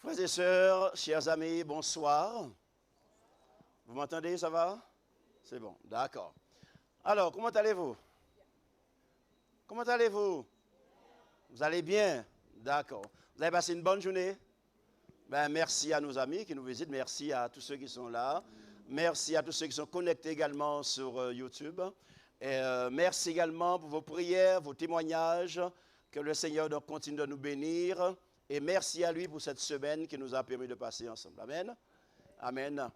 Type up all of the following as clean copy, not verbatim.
Frères et sœurs, chers amis, bonsoir. Vous m'entendez, ça va? C'est bon, d'accord. Alors, comment allez-vous? Comment allez-vous? Vous allez bien? D'accord. Vous avez passé une bonne journée? Ben, merci à nos amis qui nous visitent, merci à tous ceux qui sont là. Merci à tous ceux qui sont connectés également sur YouTube. Et merci également pour vos prières, vos témoignages. Que le Seigneur donc continue de nous bénir. Et merci à lui pour cette semaine qui nous a permis de passer ensemble. Amen. Amen.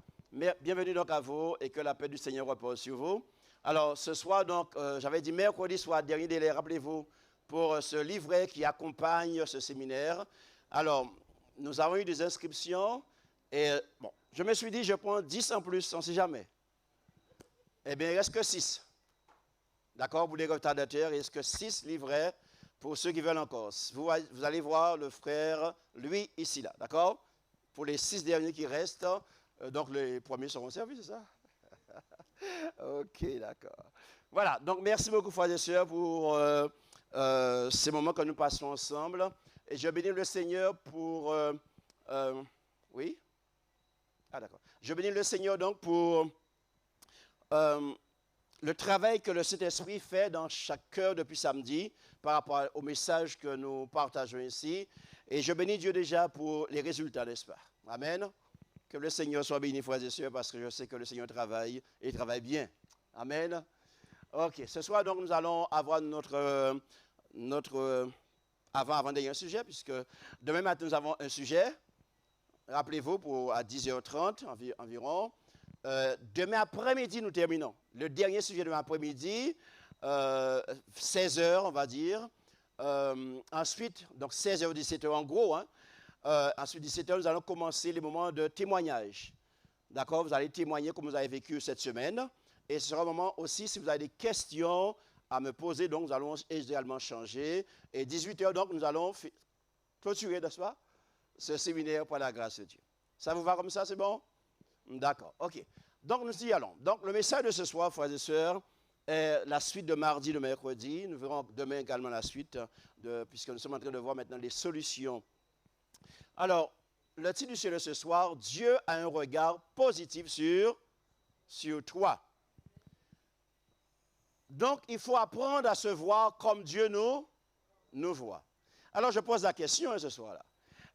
Bienvenue donc à vous et que la paix du Seigneur repose sur vous. Alors ce soir donc, j'avais dit mercredi soir, dernier délai, rappelez-vous, pour ce livret qui accompagne ce séminaire. Alors, nous avons eu des inscriptions et bon, je me suis dit, je prends 10 en plus, on ne sait jamais. Eh bien, il ne reste que 6. D'accord, pour les retardataires, il reste que 6 livrets pour ceux qui veulent encore. Vous allez voir le frère, lui, ici, là, d'accord? Pour les 6 derniers qui restent, donc les premiers seront servis, c'est ça? Ok, d'accord. Voilà, donc merci beaucoup, frères et sœurs, pour ces moments que nous passons ensemble. Et je bénis le Seigneur pour... oui? Ah, d'accord. Je bénis le Seigneur donc pour le travail que le Saint-Esprit fait dans chaque cœur depuis samedi par rapport au message que nous partageons ici. Et je bénis Dieu déjà pour les résultats, n'est-ce pas? Amen. Que le Seigneur soit béni, frères et sœurs, parce que je sais que le Seigneur travaille et travaille bien. Amen. Ok, ce soir donc nous allons avoir notre avant-dernier sujet, puisque demain matin nous avons un sujet. Rappelez-vous, à 10h30 environ. Demain après-midi, nous terminons. Le dernier sujet de l'après-midi, 16h, on va dire. Ensuite, donc 16h, 17h en gros. Ensuite, 17h, nous allons commencer les moments de témoignage. D'accord? Vous allez témoigner comme vous avez vécu cette semaine. Et ce sera un moment aussi, si vous avez des questions à me poser, donc nous allons également changer. Et 18h, donc, nous allons clôturer, n'est-ce pas, ce séminaire par la grâce de Dieu. Ça vous va comme ça, c'est bon? D'accord, ok. Donc, nous y allons. Donc, le message de ce soir, frères et sœurs, est la suite de mardi, de mercredi. Nous verrons demain également la suite, puisque nous sommes en train de voir maintenant les solutions. Alors, le titre du sujet de ce soir, Dieu a un regard positif sur toi. Donc, il faut apprendre à se voir comme Dieu nous voit. Alors, je pose la question ce soir-là.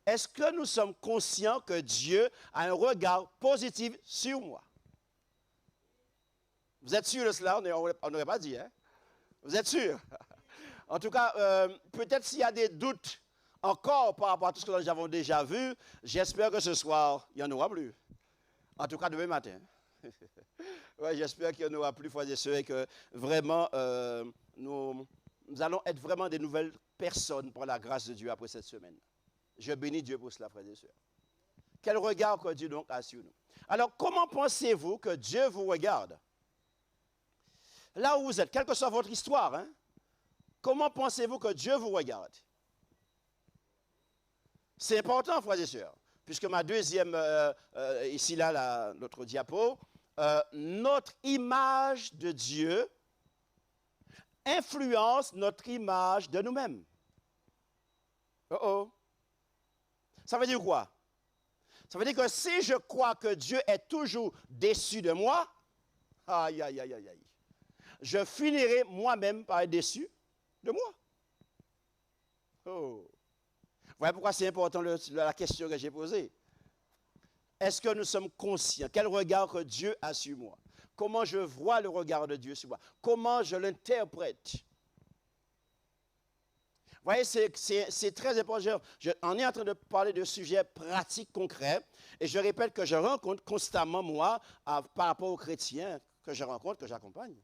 Est-ce que nous sommes conscients que Dieu a un regard positif sur moi? Vous êtes sûr de cela? On n'aurait pas dit, hein? Vous êtes sûr? En tout cas, peut-être s'il y a des doutes encore par rapport à tout ce que nous avons déjà vu, j'espère que ce soir, il n'y en aura plus. En tout cas, demain matin. Ouais, j'espère qu'il y en aura plus, frères et sœurs, et que vraiment, nous allons être vraiment des nouvelles personnes par la grâce de Dieu après cette semaine. Je bénis Dieu pour cela, frères et sœurs. Quel regard que Dieu donc a sur nous. Alors, comment pensez-vous que Dieu vous regarde? Là où vous êtes, quelle que soit votre histoire, hein, comment pensez-vous que Dieu vous regarde? C'est important, frères et sœurs, puisque ma deuxième, ici, là, notre diapo, notre image de Dieu influence notre image de nous-mêmes. Ça veut dire quoi? Ça veut dire que si je crois que Dieu est toujours déçu de moi, aïe, aïe, aïe, aïe, aïe, je finirai moi-même par être déçu de moi. Oh. Voilà pourquoi c'est important la question que j'ai posée. Est-ce que nous sommes conscients? Quel regard que Dieu a sur moi? Comment je vois le regard de Dieu sur moi? Comment je l'interprète? Vous voyez, c'est très important. On est en train de parler de sujets pratiques, concrets. Et je répète que je rencontre constamment, moi, par rapport aux chrétiens que je rencontre, que j'accompagne.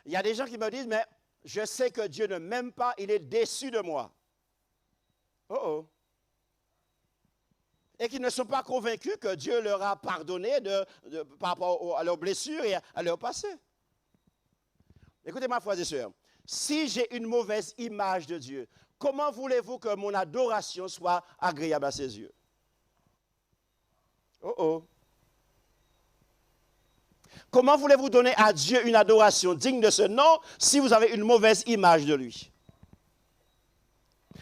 Il y a des gens qui me disent, mais je sais que Dieu ne m'aime pas, il est déçu de moi. Et qui ne sont pas convaincus que Dieu leur a pardonné par rapport à leurs blessures et à leur passé. Écoutez-moi, frères et sœurs, si j'ai une mauvaise image de Dieu, comment voulez-vous que mon adoration soit agréable à ses yeux? Comment voulez-vous donner à Dieu une adoration digne de ce nom si vous avez une mauvaise image de lui?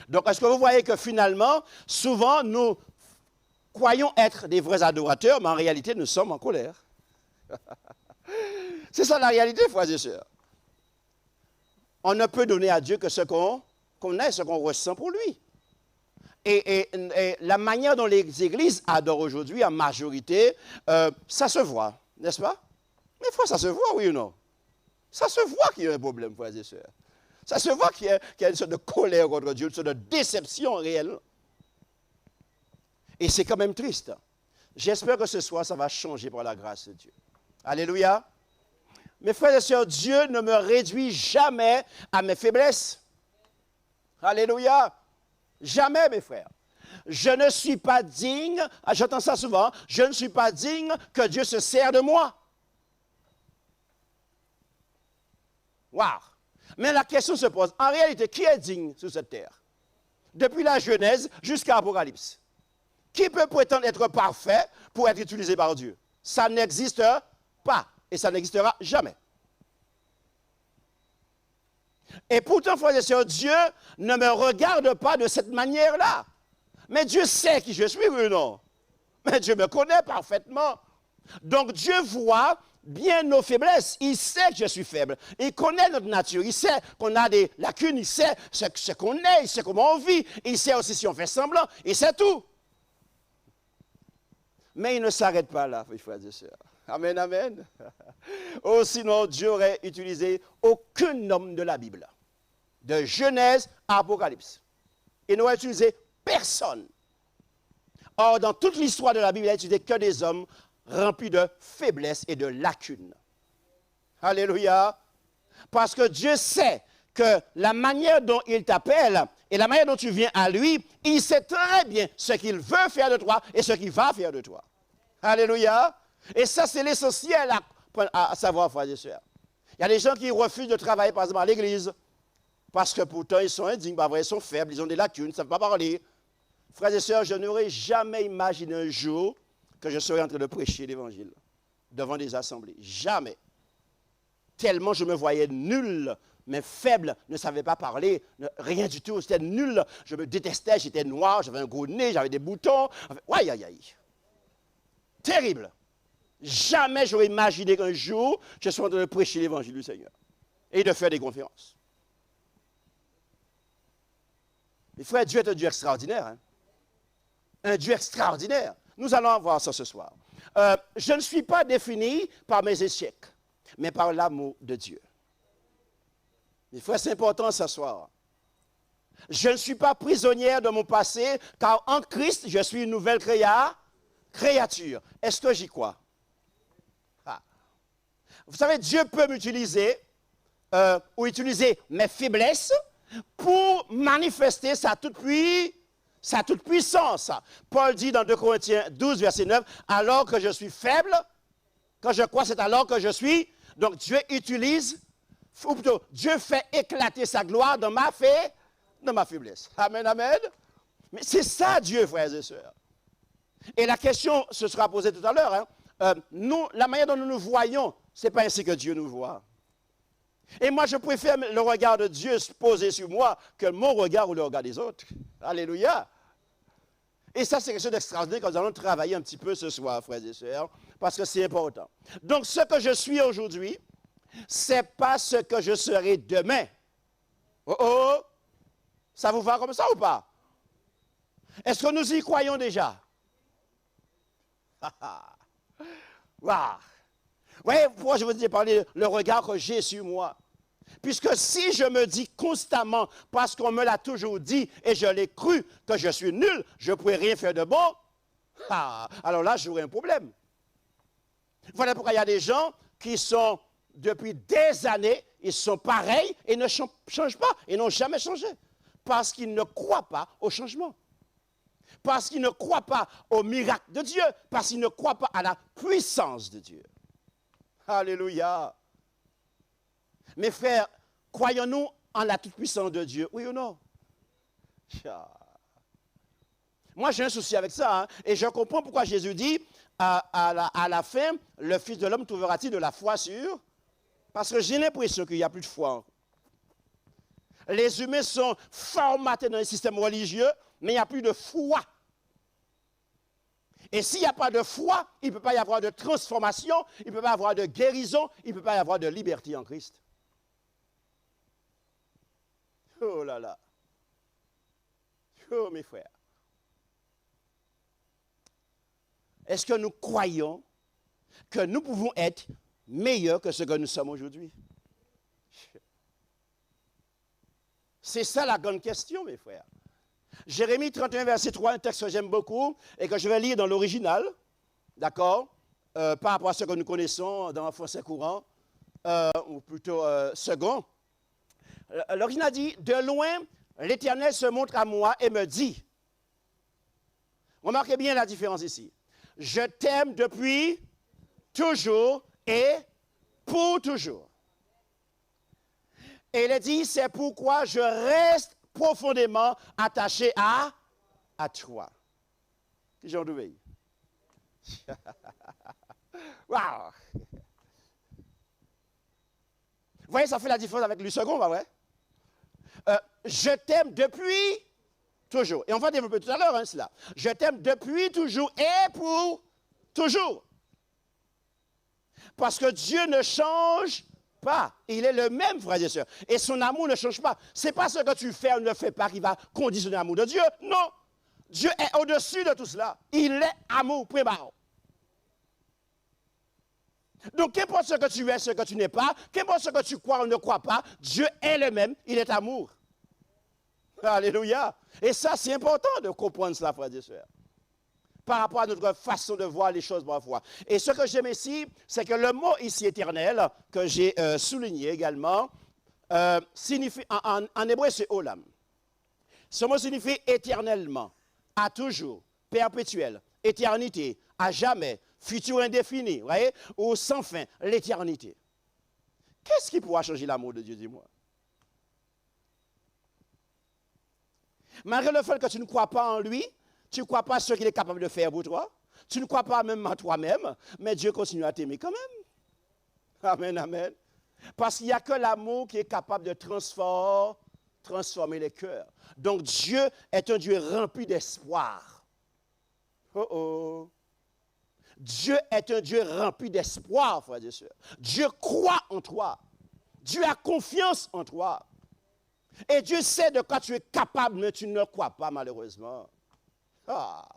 Donc, est-ce que vous voyez que finalement, souvent, nous croyons être des vrais adorateurs, mais en réalité, nous sommes en colère. C'est ça la réalité, frères et sœurs. On ne peut donner à Dieu que ce qu'on est, ce qu'on ressent pour lui. Et la manière dont les églises adorent aujourd'hui, en majorité, ça se voit, n'est-ce pas? Mais frère, ça se voit, oui ou non? Ça se voit qu'il y a un problème, frères et sœurs. Ça se voit qu'il y a une sorte de colère contre Dieu, une sorte de déception réelle. Et c'est quand même triste. J'espère que ce soir, ça va changer par la grâce de Dieu. Alléluia. Mes frères et sœurs, Dieu ne me réduit jamais à mes faiblesses. Alléluia. Jamais, mes frères. Je ne suis pas digne, j'entends ça souvent, je ne suis pas digne que Dieu se sert de moi. Waouh! Mais la question se pose, en réalité, qui est digne sur cette terre? Depuis la Genèse jusqu'à l'Apocalypse. Qui peut prétendre être parfait pour être utilisé par Dieu? Ça n'existe pas et ça n'existera jamais. Et pourtant, frères et sœurs, Dieu ne me regarde pas de cette manière-là. Mais Dieu sait qui je suis, oui ou non? Mais Dieu me connaît parfaitement. Donc Dieu voit bien nos faiblesses. Il sait que je suis faible. Il connaît notre nature. Il sait qu'on a des lacunes. Il sait ce qu'on est. Il sait comment on vit. Il sait aussi si on fait semblant. Il sait tout. Mais il ne s'arrête pas là, frères et sœurs. Amen, amen. Oh, sinon, Dieu aurait utilisé aucun homme de la Bible. De Genèse à Apocalypse. Il n'aurait utilisé personne. Or, dans toute l'histoire de la Bible, il n'a utilisé que des hommes remplis de faiblesses et de lacunes. Alléluia. Parce que Dieu sait que la manière dont il t'appelle et la manière dont tu viens à lui, il sait très bien ce qu'il veut faire de toi et ce qu'il va faire de toi. Alléluia. Et ça, c'est l'essentiel à savoir, frères et sœurs. Il y a des gens qui refusent de travailler, par exemple, à l'église, parce que pourtant, ils sont indignes, ils sont faibles, ils ont des lacunes, ils ne savent pas parler. Frères et sœurs, je n'aurais jamais imaginé un jour que je serais en train de prêcher l'évangile devant des assemblées. Jamais. Tellement je me voyais nul, mais faible, ne savais pas parler, rien du tout, c'était nul. Je me détestais, j'étais noir, j'avais un gros nez, j'avais des boutons. Aïe, aïe, aïe. Terrible. Jamais j'aurais imaginé qu'un jour, je sois en train de prêcher l'évangile du Seigneur et de faire des conférences. Mais frère, Dieu est un Dieu extraordinaire. Hein? Un Dieu extraordinaire. Nous allons voir ça ce soir. Je ne suis pas défini par mes échecs, mais par l'amour de Dieu. Mes frères, c'est important ce soir. Je ne suis pas prisonnière de mon passé, car en Christ, je suis une nouvelle créature. Est-ce que j'y crois? Ah. Vous savez, Dieu peut m'utiliser ou utiliser mes faiblesses pour manifester sa toute puissance. Paul dit dans 2 Corinthiens 12, verset 9, alors que je suis faible, quand je crois, c'est alors que je suis. Donc Dieu utilise, ou plutôt, Dieu fait éclater sa gloire dans ma faiblesse. Amen, amen. Mais c'est ça Dieu, frères et sœurs. Et la question se sera posée tout à l'heure. Hein. La manière dont nous nous voyons, ce n'est pas ainsi que Dieu nous voit. Et moi, je préfère le regard de Dieu se poser sur moi que mon regard ou le regard des autres. Alléluia. Et ça, c'est quelque chose d'extraordinaire que nous allons travailler un petit peu ce soir, frères et sœurs, parce que c'est important. Donc, ce que je suis aujourd'hui, ce n'est pas ce que je serai demain. Oh oh! Ça vous va comme ça ou pas? Est-ce que nous y croyons déjà? Waouh! Vous voyez pourquoi je vous ai parlé le regard que j'ai sur moi? Puisque si je me dis constamment, parce qu'on me l'a toujours dit et je l'ai cru, que je suis nul, je ne pourrais rien faire de bon, alors là, j'aurais un problème. Voilà pourquoi il y a des gens qui sont, depuis des années, ils sont pareils et ne changent pas, et n'ont jamais changé. Parce qu'ils ne croient pas au changement. Parce qu'ils ne croient pas au miracle de Dieu. Parce qu'ils ne croient pas à la puissance de Dieu. Alléluia. Mes frères, croyons-nous en la toute-puissance de Dieu? Oui ou non? Moi, j'ai un souci avec ça. Hein, et je comprends pourquoi Jésus dit, à la fin, le Fils de l'homme trouvera-t-il de la foi sur? Parce que j'ai l'impression qu'il n'y a plus de foi. Les humains sont formatés dans les systèmes religieux, mais il n'y a plus de foi. Et s'il n'y a pas de foi, il ne peut pas y avoir de transformation, il ne peut pas y avoir de guérison, il ne peut pas y avoir de liberté en Christ. Oh là là. Oh mes frères. Est-ce que nous croyons que nous pouvons être meilleurs que ce que nous sommes aujourd'hui? C'est ça la grande question, mes frères. Jérémie 31, verset 3, un texte que j'aime beaucoup et que je vais lire dans l'original, d'accord, par rapport à ce que nous connaissons dans le français courant, ou plutôt second. L'original dit, « De loin, l'Éternel se montre à moi et me dit, » remarquez bien la différence ici, « Je t'aime depuis toujours et pour toujours. » Et il a dit, « C'est pourquoi je reste profondément attaché à toi. » Qui j'en douvais? Wow! Vous voyez, ça fait la différence avec le second, pas vrai? Je t'aime depuis toujours. Et on va développer tout à l'heure cela. Je t'aime depuis toujours et pour toujours. Parce que Dieu ne change pas. Il est le même, frères et sœurs. Et son amour ne change pas. Ce n'est pas ce que tu fais ou ne fais pas qui va conditionner l'amour de Dieu. Non. Dieu est au-dessus de tout cela. Il est amour, prébarre. Donc, qu'importe ce que tu es, ce que tu n'es pas, qu'importe ce que tu crois ou ne crois pas, Dieu est le même. Il est amour. Alléluia. Et ça, c'est important de comprendre cela, frères et sœurs, par rapport à notre façon de voir les choses parfois. Et ce que j'aime ici, c'est que le mot ici éternel, que j'ai souligné également, signifie, en hébreu c'est olam. Ce mot signifie éternellement, à toujours, perpétuel, éternité, à jamais, futur indéfini, vous voyez, ou sans fin, l'éternité. Qu'est-ce qui pourra changer l'amour de Dieu, dis-moi? Malgré le fait que tu ne crois pas en lui, tu ne crois pas à ce qu'il est capable de faire pour toi, tu ne crois pas même à toi-même, mais Dieu continue à t'aimer quand même. Amen, amen. Parce qu'il n'y a que l'amour qui est capable de transformer les cœurs. Donc Dieu est un Dieu rempli d'espoir. Oh oh. Dieu est un Dieu rempli d'espoir, frères et sœurs. Dieu croit en toi. Dieu a confiance en toi. Et Dieu sait de quoi tu es capable, mais tu ne crois pas malheureusement. Ah.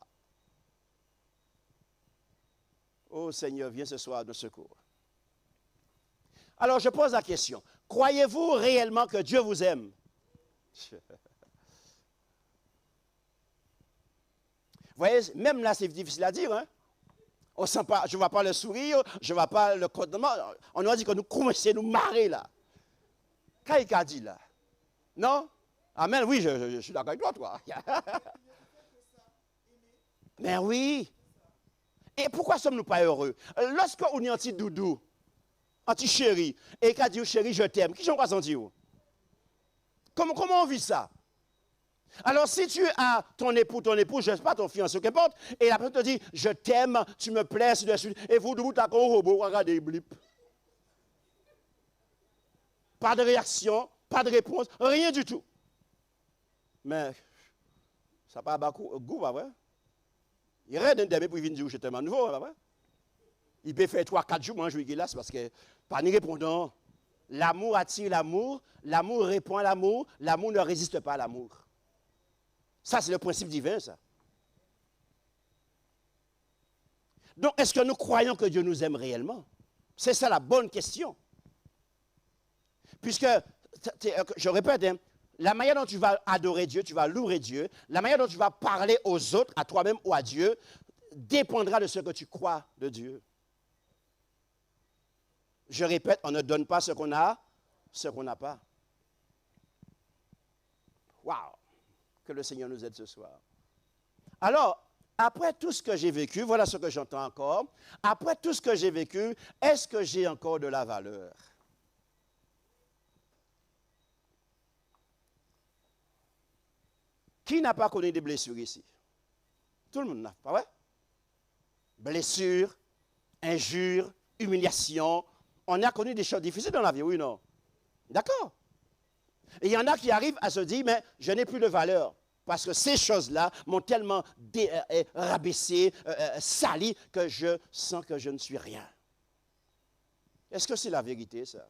Oh Seigneur, viens ce soir de secours. Alors je pose la question. Croyez-vous réellement que Dieu vous aime? Vous voyez, même là c'est difficile à dire. Hein? On sent pas, je ne vois pas le sourire, je ne vois pas le contentement. On nous a dit que nous commençons à nous marrer là. Qu'est-ce qu'il a dit là? Non? Amen, oui, je suis d'accord avec toi. Mais oui. Et pourquoi sommes-nous pas heureux? Lorsque on est anti-doudou, anti-chéri, et qu'on dit chéri, je t'aime, qui j'en crois sentir? Comment on vit ça? Alors si tu as ton époux, je ne sais pas, ton fiancé, qu'importe, et la personne te dit, je t'aime, tu me plais, ainsi de suite, et vous, tu as un robot, regardez, blip. Pas de réaction, pas de réponse, rien du tout. Mais, ça n'a pas beaucoup goût, pas vrai? Il reste un demi pour venir dire, je t'aime à nouveau, pas vrai? Il peut faire 3-4 jours, manger glace, parce que, pas ni répondant. L'amour attire l'amour, l'amour répond à l'amour, l'amour ne résiste pas à l'amour. Ça, c'est le principe divin, ça. Donc, est-ce que nous croyons que Dieu nous aime réellement? C'est ça la bonne question. Puisque, je répète, hein, la manière dont tu vas adorer Dieu, tu vas louer Dieu, la manière dont tu vas parler aux autres, à toi-même ou à Dieu, dépendra de ce que tu crois de Dieu. Je répète, on ne donne pas ce qu'on a, ce qu'on n'a pas. Waouh! Que le Seigneur nous aide ce soir. Alors, après tout ce que j'ai vécu, voilà ce que j'entends encore. Après tout ce que j'ai vécu, est-ce que j'ai encore de la valeur? Qui n'a pas connu des blessures ici? Tout le monde n'a pas, ouais? Blessures, injures, humiliations. On a connu des choses difficiles dans la vie, oui ou non? D'accord. Et il y en a qui arrivent à se dire, mais je n'ai plus de valeur. Parce que ces choses-là m'ont tellement rabaissé, sali, que je sens que je ne suis rien. Est-ce que c'est la vérité, ça?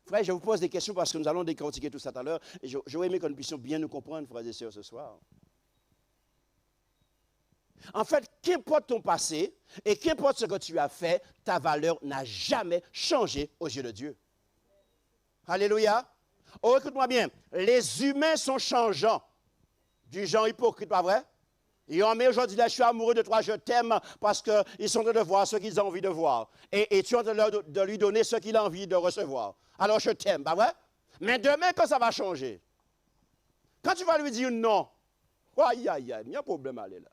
Frère, je vous pose des questions parce que nous allons décortiquer tout ça tout à l'heure. Et j'aurais aimé que nous puissions bien nous comprendre, frères et sœurs, ce soir. En fait, qu'importe ton passé et qu'importe ce que tu as fait, ta valeur n'a jamais changé aux yeux de Dieu. Alléluia. Oh, écoute-moi bien. Les humains sont changeants. Du genre hypocrite, pas vrai? Ils ont mis aujourd'hui, là, je suis amoureux de toi, je t'aime, parce qu'ils sont en train de voir ce qu'ils ont envie de voir. Et tu es en train de lui donner ce qu'il a envie de recevoir. Alors je t'aime, pas vrai? Mais demain, quand ça va changer, quand tu vas lui dire non, aïe, aïe, aïe, il y a un problème à aller là.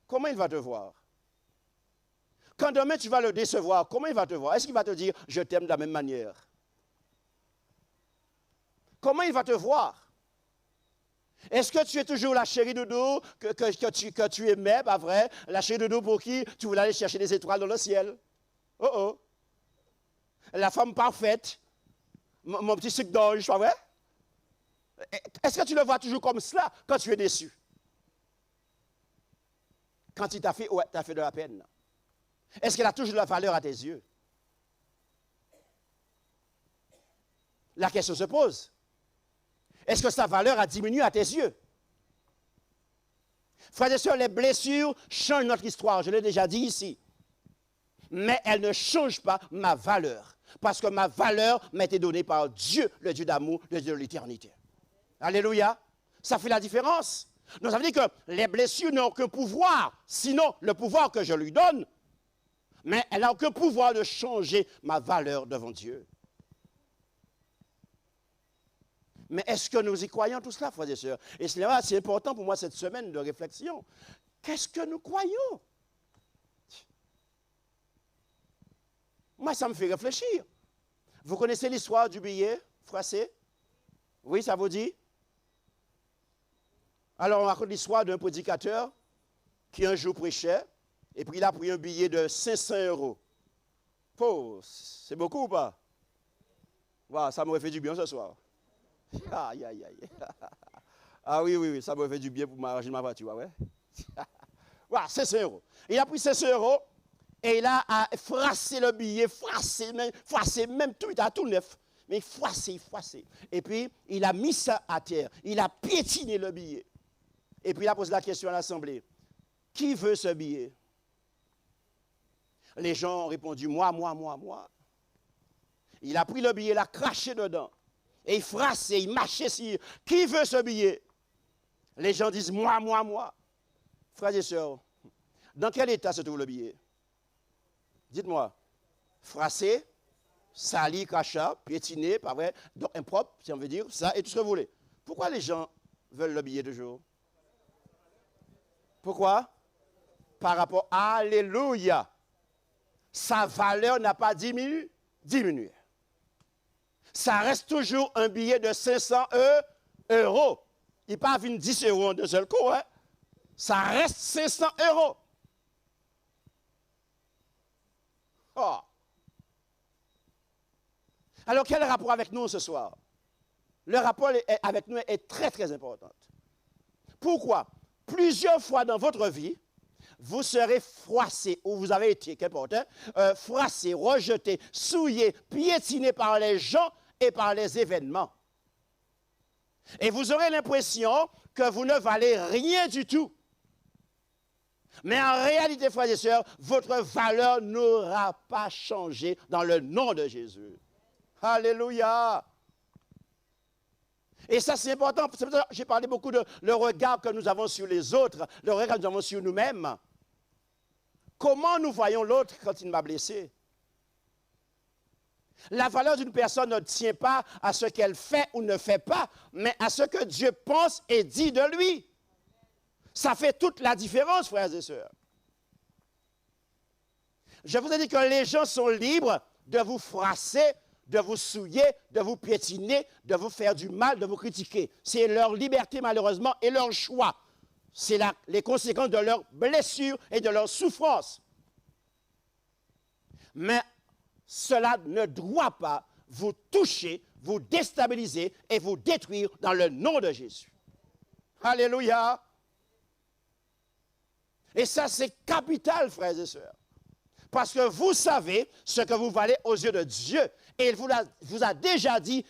Comment il va te voir? Quand demain tu vas le décevoir, comment il va te voir? Est-ce qu'il va te dire je t'aime de la même manière? Comment il va te voir? Est-ce que tu es toujours la chérie doudou que tu aimais, pas vrai? La chérie doudou pour qui tu voulais aller chercher des étoiles dans le ciel? Oh oh! La femme parfaite, mon petit sucre d'orge, pas vrai? Est-ce que tu le vois toujours comme cela quand tu es déçu? Quand il t'a fait, ouais, t'as fait de la peine. Est-ce qu'elle a toujours de la valeur à tes yeux? La question se pose. Est-ce que sa valeur a diminué à tes yeux? Frères et sœurs, les blessures changent notre histoire, je l'ai déjà dit ici. Mais elles ne changent pas ma valeur. Parce que ma valeur m'a été donnée par Dieu, le Dieu d'amour, le Dieu de l'éternité. Alléluia. Ça fait la différence. Donc ça veut dire que les blessures n'ont aucun pouvoir, sinon le pouvoir que je lui donne. Mais elle n'a aucun pouvoir de changer ma valeur devant Dieu. Mais est-ce que nous y croyons tout cela, frères et sœurs? Et c'est important pour moi cette semaine de réflexion. Qu'est-ce que nous croyons? Moi, ça me fait réfléchir. Vous connaissez l'histoire du billet froissé? Oui, ça vous dit? Alors, on raconte l'histoire d'un prédicateur qui un jour prêchait, et puis il a pris un billet de 500 €. Oh, c'est beaucoup ou pas? Wow, ça m'aurait fait du bien ce soir. Aïe, aïe, aïe. Ah oui, ça m'aurait fait du bien pour m'arranger ma voiture, ouais. Voilà, 500 €. Il a pris 500 € et il a froissé le billet, froissé même tout, il a tout neuf. Mais froissé. Et puis, il a mis ça à terre. Il a piétiné le billet. Et puis, il a posé la question à l'Assemblée. Qui veut ce billet? Les gens ont répondu, moi. Il a pris le billet, il a craché dedans. Et il frassait, il mâchait sur. Qui veut ce billet? Les gens disent, moi. Frères et sœurs, dans quel état se trouve le billet? Dites-moi. Frassé, sali, crachat, piétiné, pas vrai, donc impropre, si on veut dire, ça, et tout ce que vous voulez. Pourquoi les gens veulent le billet toujours? Pourquoi? Par rapport, alléluia, sa valeur n'a pas diminué. Ça reste toujours un billet de 500 €. Il n'est pas venu 10 € en d'un seul coup, hein? Ça reste 500 €. Oh. Alors, quel rapport avec nous ce soir? Le rapport avec nous est très, très important. Pourquoi? Plusieurs fois dans votre vie, vous serez froissé, ou vous avez été, qu'importe, froissé, rejeté, souillé, piétiné par les gens et par les événements. Et vous aurez l'impression que vous ne valez rien du tout. Mais en réalité, frères et sœurs, votre valeur n'aura pas changé dans le nom de Jésus. Alléluia. Et ça, c'est important. J'ai parlé beaucoup de le regard que nous avons sur les autres, le regard que nous avons sur nous-mêmes. Comment nous voyons l'autre quand il m'a blessé? La valeur d'une personne ne tient pas à ce qu'elle fait ou ne fait pas, mais à ce que Dieu pense et dit de lui. Ça fait toute la différence, frères et sœurs. Je vous ai dit que les gens sont libres de vous froisser, de vous souiller, de vous piétiner, de vous faire du mal, de vous critiquer. C'est leur liberté, malheureusement, et leur choix. C'est les conséquences de leurs blessures et de leurs souffrances. Mais cela ne doit pas vous toucher, vous déstabiliser et vous détruire dans le nom de Jésus. Alléluia. Et ça, c'est capital, frères et sœurs. Parce que vous savez ce que vous valez aux yeux de Dieu. Et il vous a déjà dit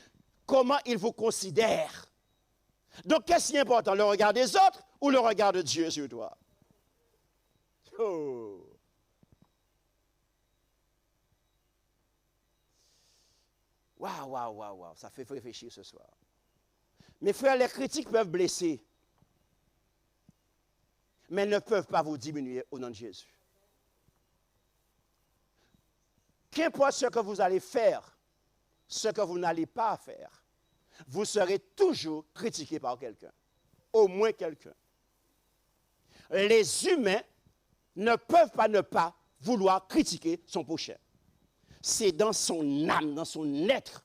comment il vous considère. Donc, qu'est-ce qui est important? Le regard des autres ou le regard de Dieu sur toi? Oh. Waouh, waouh, waouh, waouh. Ça fait réfléchir ce soir. Mes frères, les critiques peuvent blesser, mais ne peuvent pas vous diminuer au nom de Jésus. Qu'importe ce que vous allez faire, ce que vous n'allez pas faire, vous serez toujours critiqué par quelqu'un, au moins quelqu'un. Les humains ne peuvent pas ne pas vouloir critiquer son prochain. C'est dans son âme, dans son être.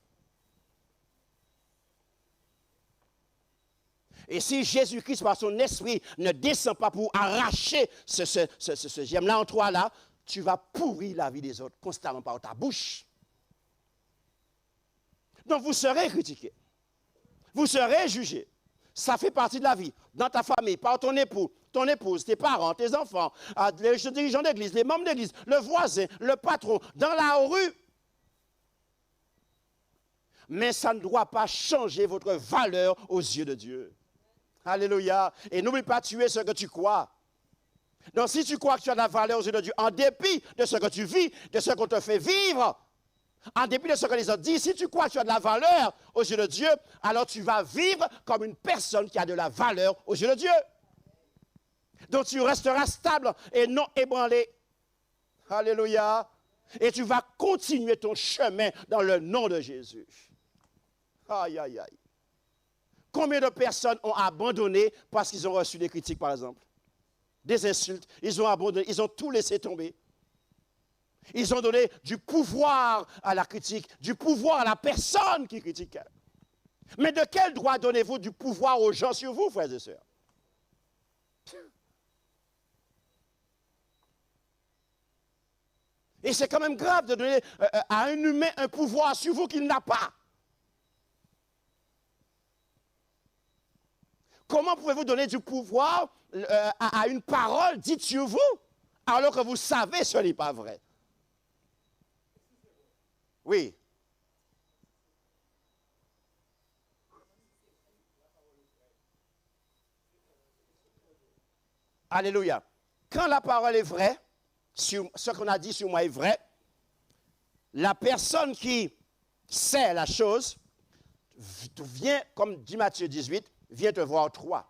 Et si Jésus-Christ, par son esprit, ne descend pas pour arracher ce germe-là en toi, là, tu vas pourrir la vie des autres constamment par ta bouche. Donc vous serez critiqué. Vous serez jugé. Ça fait partie de la vie. Dans ta famille, par ton époux, ton épouse, tes parents, tes enfants, les dirigeants d'église, les membres d'église, le voisin, le patron, dans la rue. Mais ça ne doit pas changer votre valeur aux yeux de Dieu. Alléluia. Et n'oublie pas, tu es ce que tu crois. Donc si tu crois que tu as de la valeur aux yeux de Dieu, en dépit de ce que tu vis, de ce qu'on te fait vivre, en dépit de ce que les autres disent, si tu crois que tu as de la valeur aux yeux de Dieu, alors tu vas vivre comme une personne qui a de la valeur aux yeux de Dieu. Donc tu resteras stable et non ébranlé. Alléluia. Et tu vas continuer ton chemin dans le nom de Jésus. Aïe, aïe, aïe. Combien de personnes ont abandonné parce qu'ils ont reçu des critiques, par exemple? Des insultes. Ils ont abandonné, ils ont tout laissé tomber. Ils ont donné du pouvoir à la critique, du pouvoir à la personne qui critique. Mais de quel droit donnez-vous du pouvoir aux gens sur vous, frères et sœurs? Et c'est quand même grave de donner à un humain un pouvoir sur vous qu'il n'a pas. Comment pouvez-vous donner du pouvoir à une parole dite sur vous, alors que vous savez que ce n'est pas vrai? Oui. Alléluia. Quand la parole est vraie, ce qu'on a dit sur moi est vrai, la personne qui sait la chose vient, comme dit Matthieu 18, vient te voir toi.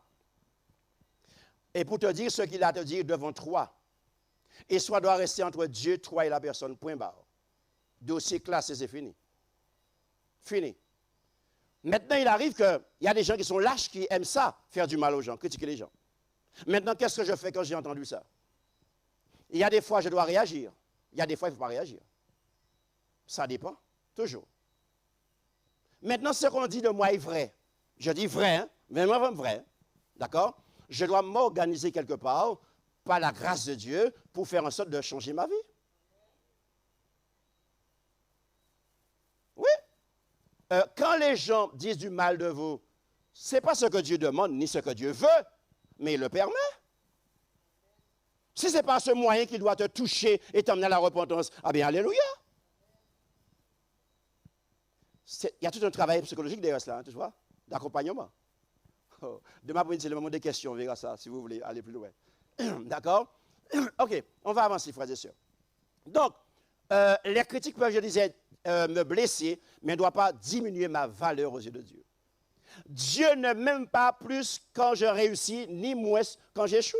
Et pour te dire ce qu'il a à te dire devant toi. Et soit doit rester entre Dieu, toi et la personne, point barre. Dossier classé, c'est fini. Fini. Maintenant, il arrive qu'il y a des gens qui sont lâches, qui aiment ça, faire du mal aux gens, critiquer les gens. Maintenant, qu'est-ce que je fais quand j'ai entendu ça? Il y a des fois, je dois réagir. Il y a des fois, il ne faut pas réagir. Ça dépend, toujours. Maintenant, ce qu'on dit de moi est vrai. Je dis vrai, hein? Mais moi, vrai. D'accord? Je dois m'organiser quelque part, par la grâce de Dieu, pour faire en sorte de changer ma vie. Oui. Quand les gens disent du mal de vous, ce n'est pas ce que Dieu demande, ni ce que Dieu veut, mais il le permet. Si ce n'est pas ce moyen qui doit te toucher et t'emmener à la repentance, ah bien, alléluia. Il y a tout un travail psychologique derrière cela, hein, tu vois, d'accompagnement. Oh. Demain après-midi, c'est le moment des questions, on verra ça, si vous voulez aller plus loin. D'accord? OK, on va avancer, frères et sœurs. Donc, les critiques peuvent, je disais, me blesser, mais ne doivent pas diminuer ma valeur aux yeux de Dieu. Dieu ne m'aime pas plus quand je réussis, ni moins quand j'échoue.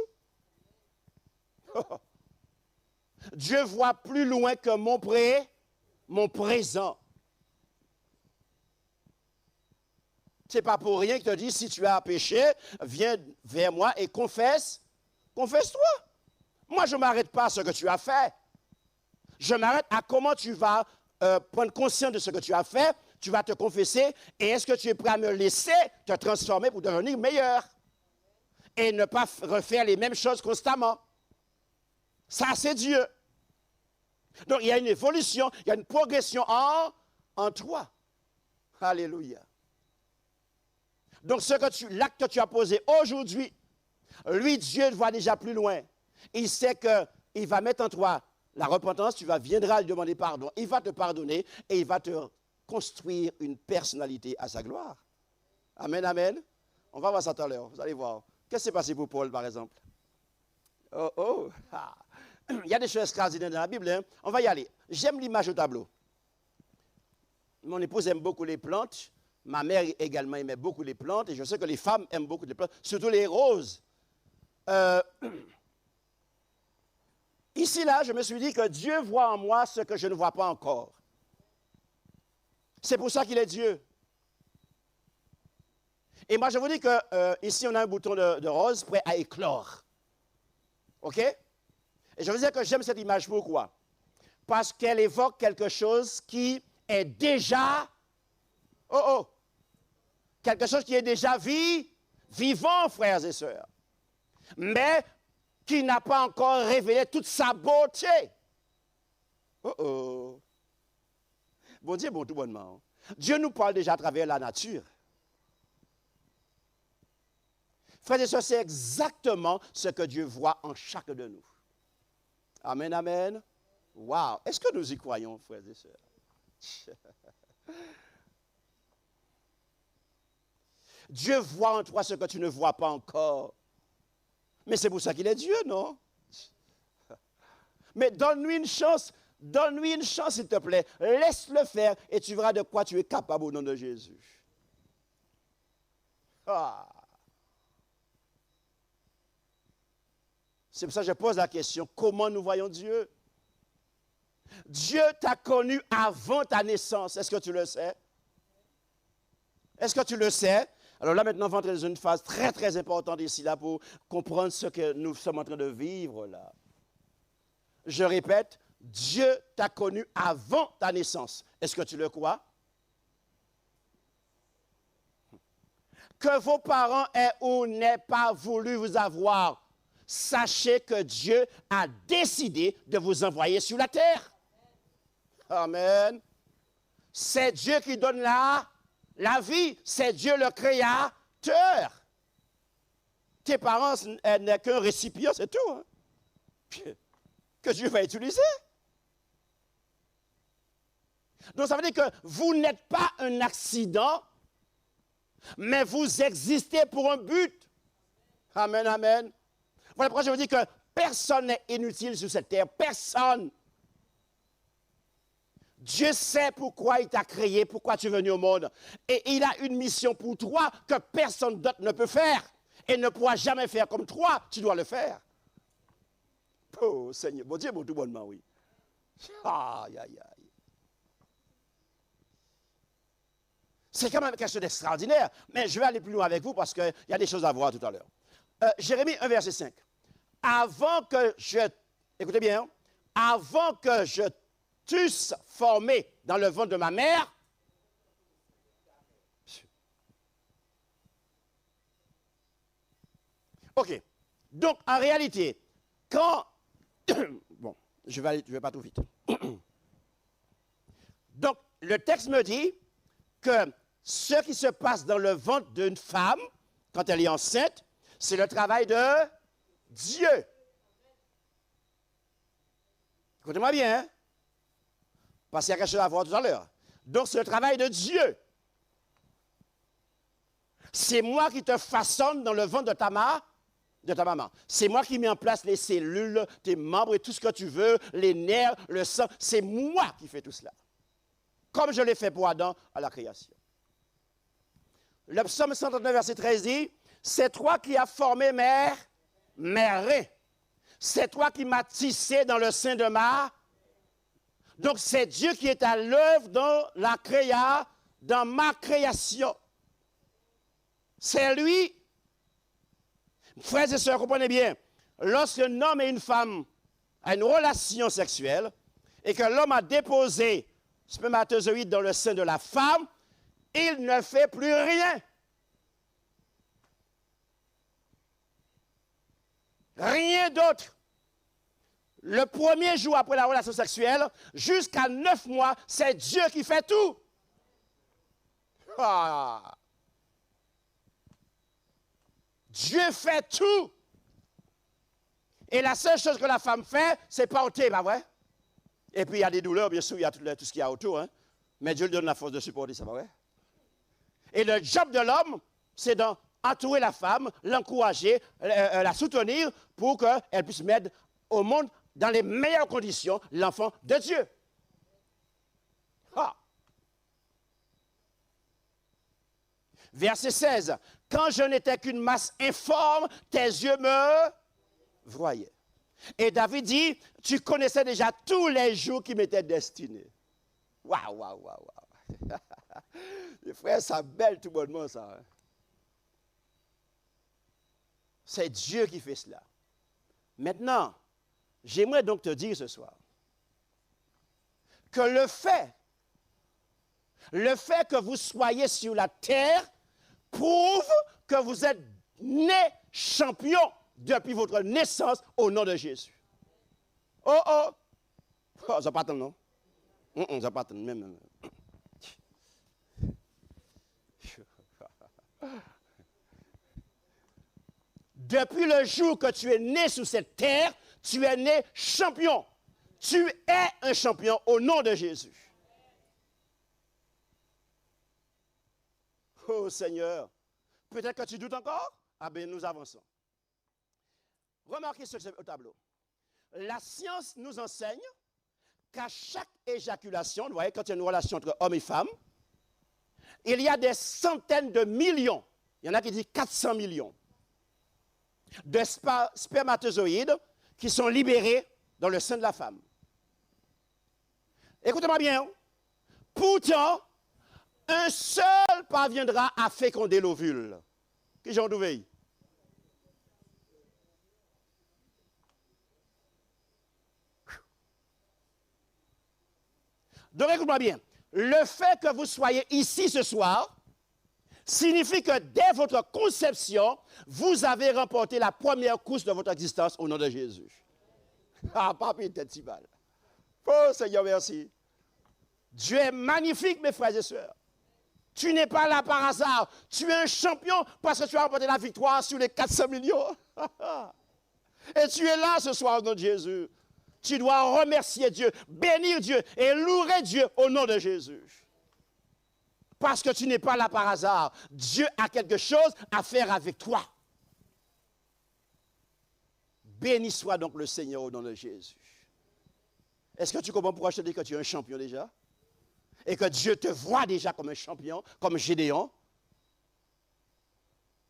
Dieu voit plus loin que mon présent. Ce n'est pas pour rien qu'il te dit, si tu as péché, viens vers moi et confesse-toi. Moi, je ne m'arrête pas à ce que tu as fait. Je m'arrête à comment tu vas prendre conscience de ce que tu as fait, tu vas te confesser, et est-ce que tu es prêt à me laisser te transformer pour devenir meilleur? Et ne pas refaire les mêmes choses constamment. Ça, c'est Dieu. Donc, il y a une évolution, il y a une progression en toi. Alléluia. Donc, l'acte que tu as posé aujourd'hui, lui, Dieu voit déjà plus loin. Il sait qu'il va mettre en toi la repentance, tu viendras lui demander pardon. Il va te pardonner et il va te construire une personnalité à sa gloire. Amen, amen. On va voir ça tout à l'heure, vous allez voir. Qu'est-ce qui s'est passé pour Paul, par exemple? Il y a des choses extraordinaires dans la Bible, hein? On va y aller. J'aime l'image au tableau. Mon épouse aime beaucoup les plantes. Ma mère également aimait beaucoup les plantes. Et je sais que les femmes aiment beaucoup les plantes, surtout les roses. Ici, là, je me suis dit que Dieu voit en moi ce que je ne vois pas encore. C'est pour ça qu'il est Dieu. Et moi, je vous dis que ici, on a un bouton de rose prêt à éclore. OK? Et je vous dis que j'aime cette image. Pourquoi? Parce qu'elle évoque quelque chose qui est déjà... quelque chose qui est déjà vivant, frères et sœurs. Mais qui n'a pas encore révélé toute sa beauté. Bon Dieu, bon tout bonnement. Dieu nous parle déjà à travers la nature. Frères et sœurs, c'est exactement ce que Dieu voit en chacun de nous. Amen, amen. Wow. Est-ce que nous y croyons, frères et sœurs? Dieu voit en toi ce que tu ne vois pas encore. Mais c'est pour ça qu'il est Dieu, non? Mais donne-lui une chance, s'il te plaît. Laisse-le faire et tu verras de quoi tu es capable au nom de Jésus. C'est pour ça que je pose la question, comment nous voyons Dieu? Dieu t'a connu avant ta naissance. Est-ce que tu le sais? Est-ce que tu le sais? Alors là, maintenant, on va entrer dans une phase très, très importante ici, là, pour comprendre ce que nous sommes en train de vivre, là. Je répète, Dieu t'a connu avant ta naissance. Est-ce que tu le crois? Que vos parents aient ou n'aient pas voulu vous avoir, sachez que Dieu a décidé de vous envoyer sur la terre. Amen. C'est Dieu qui donne la vie. C'est Dieu le créateur. Tes parents n'est qu'un récipient, c'est tout. Hein? Que Dieu va utiliser. Donc ça veut dire que vous n'êtes pas un accident, mais vous existez pour un but. Amen, amen. Voilà pourquoi je vous dis que personne n'est inutile sur cette terre. Personne. Dieu sait pourquoi il t'a créé, pourquoi tu es venu au monde. Et il a une mission pour toi que personne d'autre ne peut faire. Et ne pourra jamais faire comme toi, tu dois le faire. Oh Seigneur, bon Dieu, bon tout bonnement, oui. Aïe, aïe, aïe. C'est quand même quelque chose d'extraordinaire. Mais je vais aller plus loin avec vous parce qu'il y a des choses à voir tout à l'heure. Jérémie 1, verset 5. Écoutez bien, avant que je t'eusse formé dans le ventre de ma mère, OK. Donc, en réalité, quand... Bon, je vais pas trop vite. Donc, le texte me dit que ce qui se passe dans le ventre d'une femme, quand elle est enceinte, c'est le travail de Dieu. Écoutez-moi bien, hein? Parce qu'il y a quelque chose à voir tout à l'heure. Donc, c'est le travail de Dieu. C'est moi qui te façonne dans le ventre de ta maman. C'est moi qui mets en place les cellules, tes membres et tout ce que tu veux, les nerfs, le sang. C'est moi qui fais tout cela. Comme je l'ai fait pour Adam à la création. Le psaume 139, verset 13 dit, c'est toi qui as formé mes reins. C'est toi qui m'as tissé dans le sein de ma... Donc, c'est Dieu qui est à l'œuvre dans ma création. C'est lui. Frères et sœurs, comprenez bien. Lorsqu'un homme et une femme ont une relation sexuelle et que l'homme a déposé spermatozoïde dans le sein de la femme, il ne fait plus rien. Rien d'autre. Le premier jour après la relation sexuelle, jusqu'à 9 mois, c'est Dieu qui fait tout. Ah. Dieu fait tout. Et la seule chose que la femme fait, c'est porter, pas vrai? Et puis il y a des douleurs, bien sûr, il y a tout ce qu'il y a autour. Hein? Mais Dieu lui donne la force de supporter ça, pas vrai? Et le job de l'homme, c'est d'entourer la femme, l'encourager, la soutenir pour qu'elle puisse mettre au monde dans les meilleures conditions l'enfant de Dieu. Ah. Verset 16. Quand je n'étais qu'une masse informe, tes yeux me voyaient. Et David dit, tu connaissais déjà tous les jours qui m'étaient destinés. Waouh, waouh, waouh, waouh. Les frères, ça belle tout bonnement, ça. Hein? C'est Dieu qui fait cela. Maintenant, j'aimerais donc te dire ce soir que le fait que vous soyez sur la terre prouve que vous êtes né champion depuis votre naissance au nom de Jésus. Oh, oh. Oh, ça pas tant, non? Ça pas tant, même. Depuis le jour que tu es né sur cette terre, tu es né champion. Tu es un champion au nom de Jésus. Oh Seigneur, peut-être que tu doutes encore? Ah bien, nous avançons. Remarquez ce au tableau. La science nous enseigne qu'à chaque éjaculation, vous voyez, quand il y a une relation entre homme et femme, il y a des centaines de millions, il y en a qui disent 400 millions, de spermatozoïdes qui sont libérés dans le sein de la femme. Écoutez-moi bien. Pourtant, un seul parviendra à féconder l'ovule. Qui j'en douvais? Donc écoute-moi bien. Le fait que vous soyez ici ce soir signifie que dès votre conception, vous avez remporté la première course de votre existence au nom de Jésus. Ah, papi, une tête si mal. Oh Seigneur, merci. Dieu est magnifique, mes frères et sœurs. Tu n'es pas là par hasard. Tu es un champion parce que tu as remporté la victoire sur les 400 millions. Et tu es là ce soir au nom de Jésus. Tu dois remercier Dieu, bénir Dieu et louer Dieu au nom de Jésus. Parce que tu n'es pas là par hasard. Dieu a quelque chose à faire avec toi. Béni soit donc le Seigneur au nom de Jésus. Est-ce que tu comprends pourquoi je te dis que tu es un champion déjà? Et que Dieu te voit déjà comme un champion, comme Gédéon.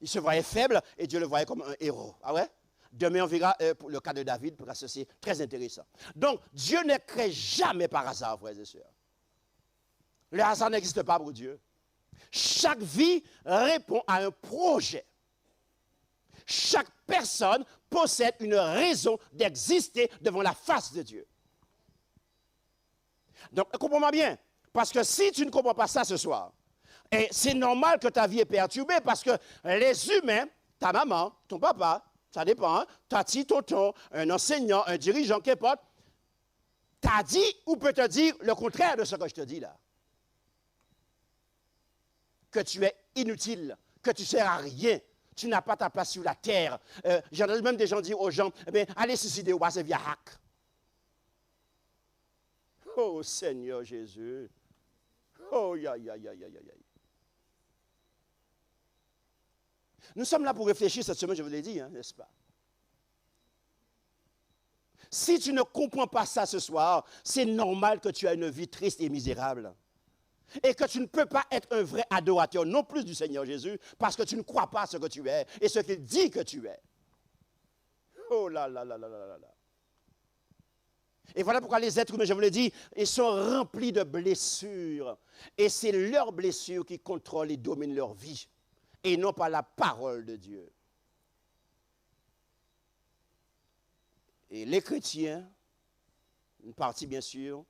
Il se voyait faible et Dieu le voyait comme un héros. Ah ouais? Demain, on verra le cas de David, parce que c'est très intéressant. Donc, Dieu ne crée jamais par hasard, frères et sœurs. Le hasard n'existe pas pour Dieu. Chaque vie répond à un projet. Chaque personne possède une raison d'exister devant la face de Dieu. Donc, comprends-moi bien. Parce que si tu ne comprends pas ça ce soir, et c'est normal que ta vie est perturbée parce que les humains, ta maman, ton papa, ça dépend, hein, tati, tonton, un enseignant, un dirigeant, qu'importe, t'a dit ou peut te dire le contraire de ce que je te dis là. Que tu es inutile, que tu ne sers à rien, tu n'as pas ta place sur la terre. J'entends même des gens dire aux gens, eh bien, allez suicider ou c'est via hack. Oh Seigneur Jésus. Oh, ya, ya, ya, ya, ya, ya. Nous sommes là pour réfléchir cette semaine, je vous l'ai dit, hein, n'est-ce pas? Si tu ne comprends pas ça ce soir, c'est normal que tu aies une vie triste et misérable. Et que tu ne peux pas être un vrai adorateur, non plus du Seigneur Jésus, parce que tu ne crois pas ce que tu es et ce qu'il dit que tu es. Oh là là là là là là là. Et voilà pourquoi les êtres humains, je vous l'ai dit, ils sont remplis de blessures. Et c'est leurs blessures qui contrôlent et dominent leur vie. Et non pas la parole de Dieu. Et les chrétiens, une partie bien sûr,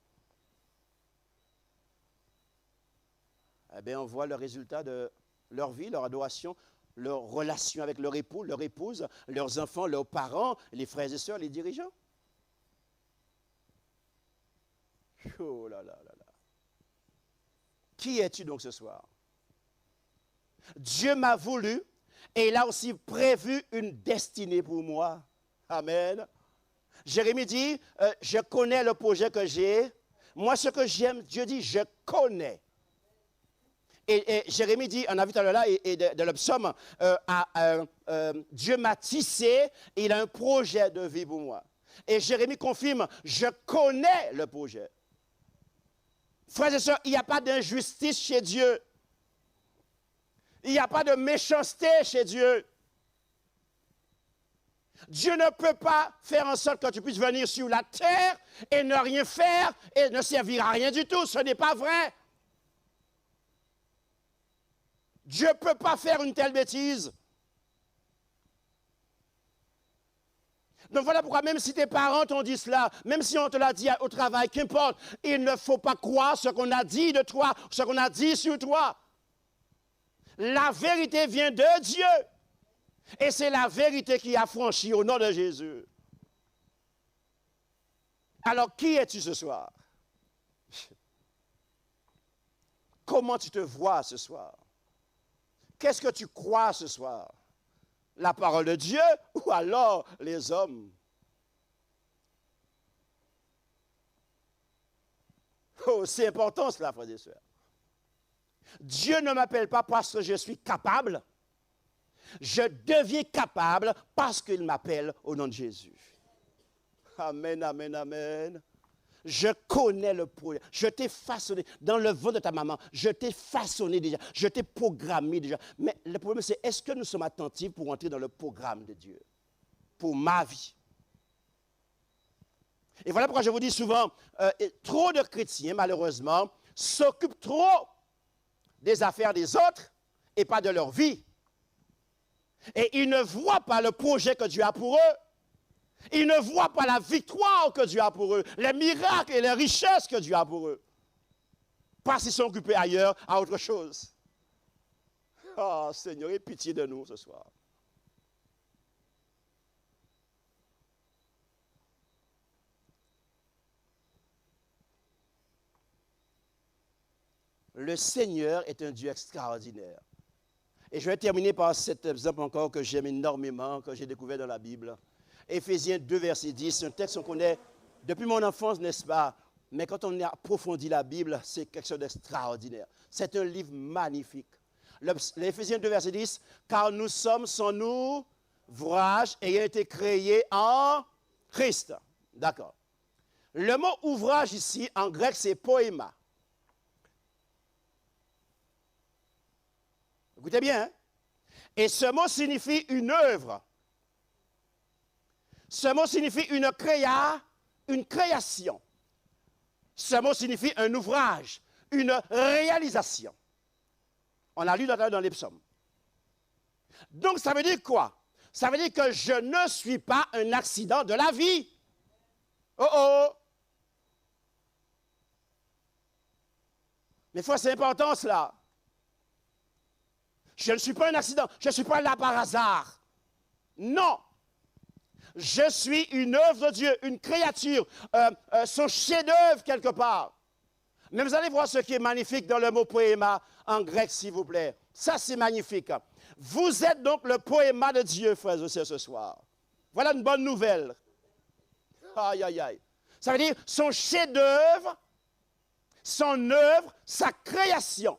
eh bien on voit le résultat de leur vie, leur adoration, leur relation avec leur époux, leur épouse, leurs enfants, leurs parents, les frères et sœurs, les dirigeants. Oh là là là là. Qui es-tu donc ce soir? Dieu m'a voulu et il a aussi prévu une destinée pour moi. Amen. Jérémie dit, je connais le projet que j'ai. Moi, ce que j'aime, Dieu dit, je connais. Et Jérémie dit, on a vu tout à l'heure là, et de le psaume, Dieu m'a tissé et il a un projet de vie pour moi. Et Jérémie confirme, je connais le projet. Frères et sœurs, il n'y a pas d'injustice chez Dieu. Il n'y a pas de méchanceté chez Dieu. Dieu ne peut pas faire en sorte que tu puisses venir sur la terre et ne rien faire et ne servir à rien du tout. Ce n'est pas vrai. Dieu ne peut pas faire une telle bêtise. Donc voilà pourquoi même si tes parents t'ont dit cela, même si on te l'a dit au travail, qu'importe, il ne faut pas croire ce qu'on a dit de toi, ce qu'on a dit sur toi. La vérité vient de Dieu. Et c'est la vérité qui a franchi au nom de Jésus. Alors, qui es-tu ce soir? Comment tu te vois ce soir? Qu'est-ce que tu crois ce soir? La parole de Dieu ou alors les hommes? Oh, c'est important cela, frères et sœurs. Dieu ne m'appelle pas parce que je suis capable. Je deviens capable parce qu'il m'appelle au nom de Jésus. Amen, amen, amen. Je connais le projet. Je t'ai façonné dans le ventre de ta maman. Je t'ai façonné déjà. Je t'ai programmé déjà. Mais le problème, c'est est-ce que nous sommes attentifs pour entrer dans le programme de Dieu pour ma vie? Et voilà pourquoi je vous dis souvent, trop de chrétiens, malheureusement, s'occupent trop des affaires des autres et pas de leur vie. Et ils ne voient pas le projet que Dieu a pour eux. Ils ne voient pas la victoire que Dieu a pour eux, les miracles et les richesses que Dieu a pour eux. Parce qu'ils sont occupés ailleurs à autre chose. Oh Seigneur, aie pitié de nous ce soir. Le Seigneur est un Dieu extraordinaire. Et je vais terminer par cet exemple encore que j'aime énormément, que j'ai découvert dans la Bible. Éphésiens 2, verset 10, un texte qu'on connaît depuis mon enfance, n'est-ce pas? Mais quand on approfondit la Bible, c'est quelque chose d'extraordinaire. C'est un livre magnifique. L'Éphésiens 2, verset 10, car nous sommes son ouvrage ayant été créé en Christ. D'accord. Le mot ouvrage ici, en grec, c'est poéma. Écoutez bien, hein? Et ce mot signifie une œuvre. Ce mot signifie une création. Ce mot signifie un ouvrage, une réalisation. On a lu dans les psaumes. Donc, ça veut dire quoi? Ça veut dire que je ne suis pas un accident de la vie. Oh oh! Mais fois, c'est important cela. Je ne suis pas un accident. Je ne suis pas là par hasard. Non. Je suis une œuvre de Dieu, une créature, son chef-d'œuvre quelque part. Mais vous allez voir ce qui est magnifique dans le mot poéma en grec, s'il vous plaît. Ça, c'est magnifique. Vous êtes donc le poéma de Dieu, frères et sœurs, ce soir. Voilà une bonne nouvelle. Aïe, aïe, aïe. Ça veut dire son chef-d'œuvre, son œuvre, sa création.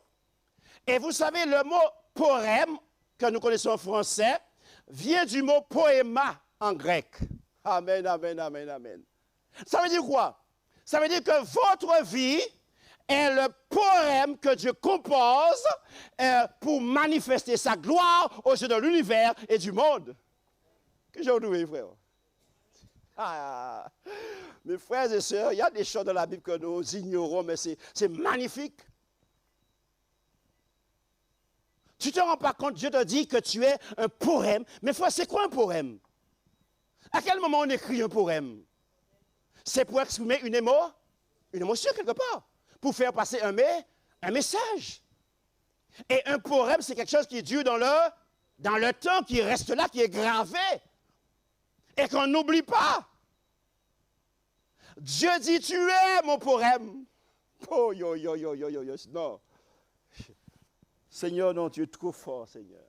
Et vous savez, le mot poème, que nous connaissons en français, vient du mot poéma en grec. Amen, amen, amen, amen. Ça veut dire quoi? Ça veut dire que votre vie est le poème que Dieu compose pour manifester sa gloire aux yeux de l'univers et du monde. Que j'ai oublié, frère. Ah, mes frères et sœurs, il y a des choses dans la Bible que nous ignorons, mais c'est magnifique. Tu ne te rends pas compte, Dieu te dit que tu es un poème. Mais frère, c'est quoi un poème? À quel moment on écrit un poème? C'est pour exprimer une émotion quelque part. Pour faire passer un message. Et un poème, c'est quelque chose qui dure dans le temps, qui reste là, qui est gravé. Et qu'on n'oublie pas. Dieu dit, tu es mon Porem. Oh, yo, yo, yo, yo, yo, yo. Non. Seigneur, non, tu es trop fort, Seigneur.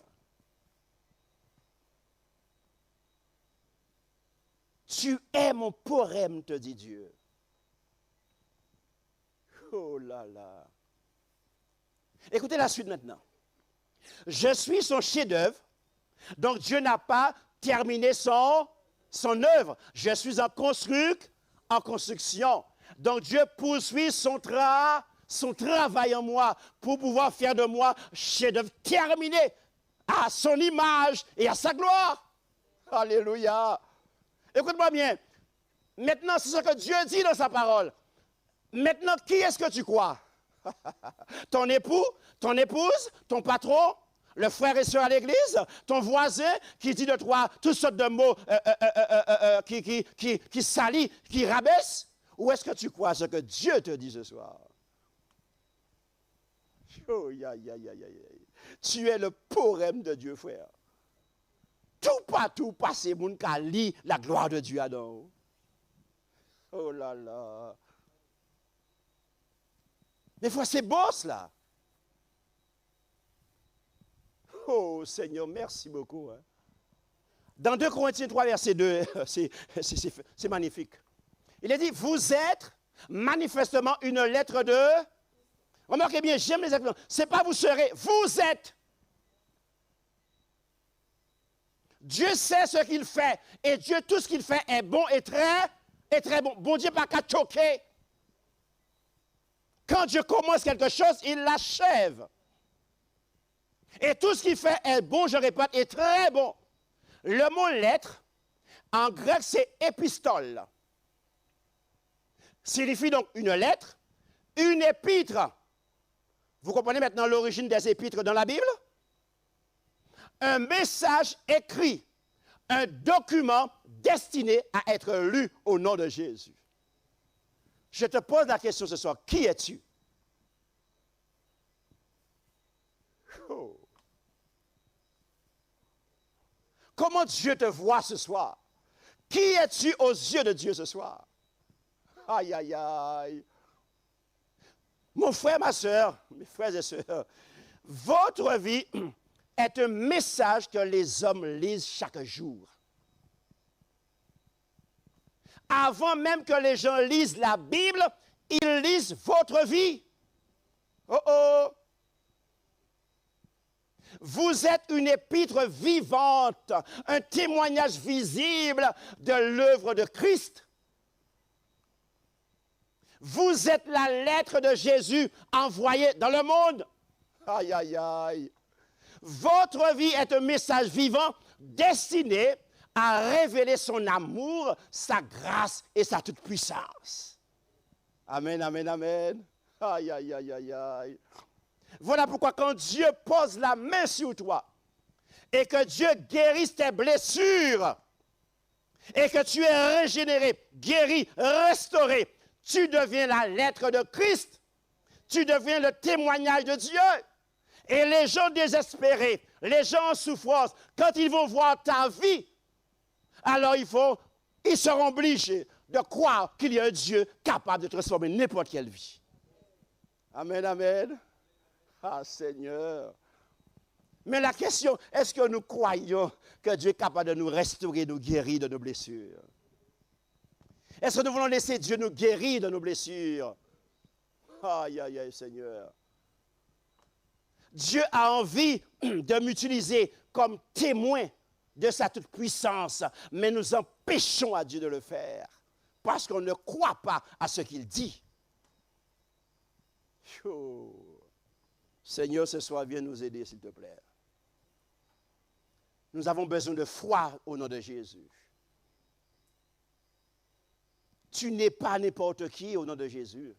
Tu es mon Porem, te dit Dieu. Oh là là. Écoutez la suite maintenant. Je suis son chef-d'œuvre, donc Dieu n'a pas terminé son œuvre. Je suis en construction. Donc Dieu poursuit son travail en moi pour pouvoir faire de moi chef-d'œuvre terminé à son image et à sa gloire. Alléluia. Écoute-moi bien. Maintenant, c'est ce que Dieu dit dans sa parole. Maintenant, qui est-ce que tu crois? Ton époux, ton épouse, ton patron, le frère et soeur à l'église, ton voisin qui dit de toi toutes sortes de mots qui salissent, qui rabaissent? Ou est-ce que tu crois ce que Dieu te dit ce soir? Oh, tu es le Porem de Dieu, frère. Tout passé, moun ka li la gloire de Dieu à nous. Oh là là. Mais frère, c'est beau cela. Oh Seigneur, merci beaucoup. Hein. Dans 2 Corinthiens 3, verset 2, c'est magnifique. Il est dit, vous êtes manifestement une lettre de... Remarquez bien, j'aime les expressions. Ce n'est pas vous serez, vous êtes. Dieu sait ce qu'il fait. Et Dieu, tout ce qu'il fait est bon et très bon. Bon Dieu n'a pas qu'à choquer. Quand Dieu commence quelque chose, il l'achève. Et tout ce qu'il fait est bon, je répète, est très bon. Le mot lettre, en grec, c'est épistole. Signifie donc une lettre, une épître. Vous comprenez maintenant l'origine des épîtres dans la Bible? Un message écrit, un document destiné à être lu au nom de Jésus. Je te pose la question ce soir, qui es-tu? Oh. Comment Dieu te voit ce soir? Qui es-tu aux yeux de Dieu ce soir? Aïe, aïe, aïe. Mon frère, ma soeur, mes frères et sœurs, votre vie est un message que les hommes lisent chaque jour. Avant même que les gens lisent la Bible, ils lisent votre vie. Oh oh! Vous êtes une épître vivante, un témoignage visible de l'œuvre de Christ. Vous êtes la lettre de Jésus envoyée dans le monde. Aïe, aïe, aïe. Votre vie est un message vivant destiné à révéler son amour, sa grâce et sa toute-puissance. Amen, amen, amen. Aïe, aïe, aïe, aïe, aïe. Voilà pourquoi quand Dieu pose la main sur toi et que Dieu guérisse tes blessures et que tu es régénéré, guéri, restauré, tu deviens la lettre de Christ. Tu deviens le témoignage de Dieu. Et les gens désespérés, les gens en souffrance, quand ils vont voir ta vie, alors ils seront obligés de croire qu'il y a un Dieu capable de transformer n'importe quelle vie. Amen, amen. Ah, Seigneur. Mais la question, est-ce que nous croyons que Dieu est capable de nous restaurer, nous guérir de nos blessures? Est-ce que nous voulons laisser Dieu nous guérir de nos blessures? Aïe, aïe, aïe, Seigneur. Dieu a envie de m'utiliser comme témoin de sa toute-puissance, mais nous empêchons à Dieu de le faire parce qu'on ne croit pas à ce qu'il dit. Oh. Seigneur, ce soir, viens nous aider, s'il te plaît. Nous avons besoin de foi au nom de Jésus. Tu n'es pas n'importe qui au nom de Jésus.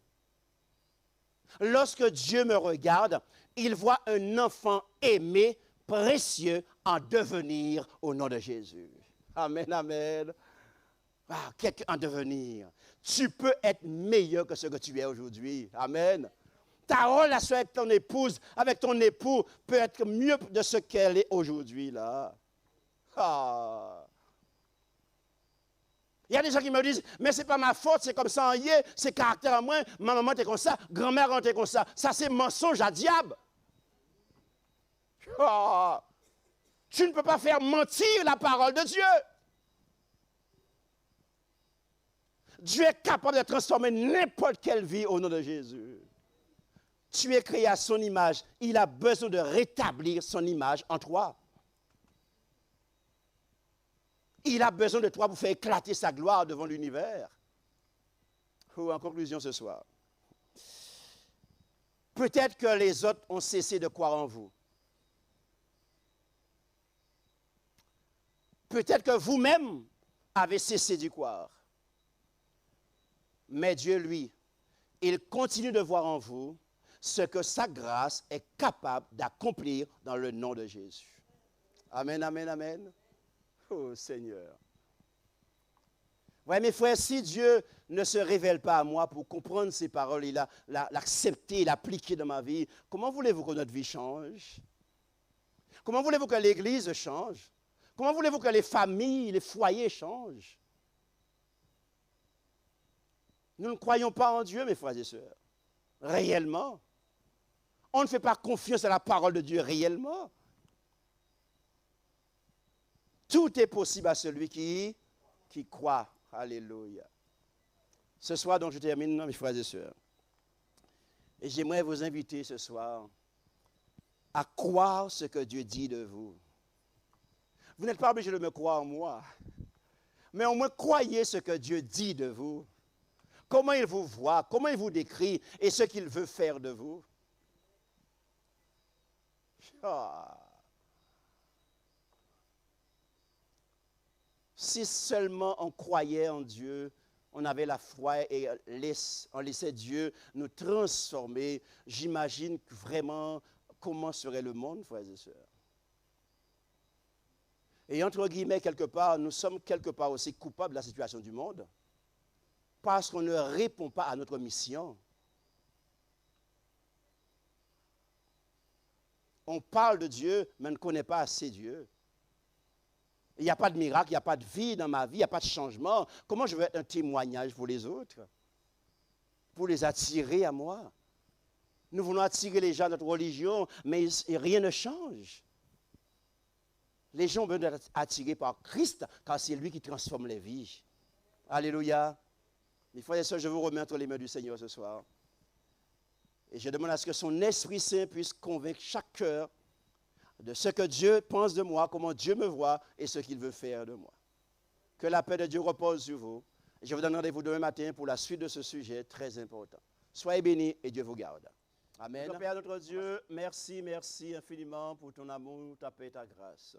Lorsque Dieu me regarde, il voit un enfant aimé, précieux, en devenir au nom de Jésus. Amen, amen. Ah, quelqu'un en devenir. Tu peux être meilleur que ce que tu es aujourd'hui. Amen. Ta relation avec ton épouse, avec ton époux, peut être mieux de ce qu'elle est aujourd'hui, là. Ah. Il y a des gens qui me disent, mais ce n'est pas ma faute, c'est comme ça en yé, c'est caractère en moi, ma maman était comme ça, grand-mère était comme ça. Ça, c'est mensonge à diable. Oh, tu ne peux pas faire mentir la parole de Dieu. Dieu est capable de transformer n'importe quelle vie au nom de Jésus. Tu es créé à son image. Il a besoin de rétablir son image en toi. Il a besoin de toi pour faire éclater sa gloire devant l'univers. En conclusion ce soir, peut-être que les autres ont cessé de croire en vous. Peut-être que vous-même avez cessé d'y croire. Mais Dieu, lui, il continue de voir en vous ce que sa grâce est capable d'accomplir dans le nom de Jésus. Amen, amen, amen. Oh Seigneur. Ouais, mes frères, si Dieu ne se révèle pas à moi pour comprendre ces paroles et l'accepter, l'appliquer dans ma vie, comment voulez-vous que notre vie change? Comment voulez-vous que l'Église change? Comment voulez-vous que les familles, les foyers changent? Nous ne croyons pas en Dieu, mes frères et sœurs. Réellement. On ne fait pas confiance à la parole de Dieu réellement. Tout est possible à celui qui croit. Alléluia. Ce soir, donc, je termine, mes frères et sœurs. Et j'aimerais vous inviter ce soir à croire ce que Dieu dit de vous. Vous n'êtes pas obligé de me croire en moi, mais au moins croyez ce que Dieu dit de vous. Comment il vous voit, comment il vous décrit et ce qu'il veut faire de vous. Ah. Si seulement on croyait en Dieu, on avait la foi et on laissait Dieu nous transformer, j'imagine vraiment comment serait le monde, frères et sœurs. Et entre guillemets, quelque part, nous sommes quelque part aussi coupables de la situation du monde parce qu'on ne répond pas à notre mission. On parle de Dieu, mais on ne connaît pas assez Dieu. Il n'y a pas de miracle, il n'y a pas de vie dans ma vie, il n'y a pas de changement. Comment je veux être un témoignage pour les autres? Pour les attirer à moi. Nous voulons attirer les gens à notre religion, mais rien ne change. Les gens ont besoin d'être attirés par Christ, car c'est lui qui transforme les vies. Alléluia. Mes frères et sœurs, je vous remets entre les mains du Seigneur ce soir. Et je demande à ce que son Esprit Saint puisse convaincre chaque cœur de ce que Dieu pense de moi, comment Dieu me voit et ce qu'il veut faire de moi. Que la paix de Dieu repose sur vous. Et je vous donne rendez-vous demain matin pour la suite de ce sujet très important. Soyez bénis et Dieu vous garde. Amen. Notre Père, notre Dieu, merci, merci infiniment pour ton amour, ta paix et ta grâce.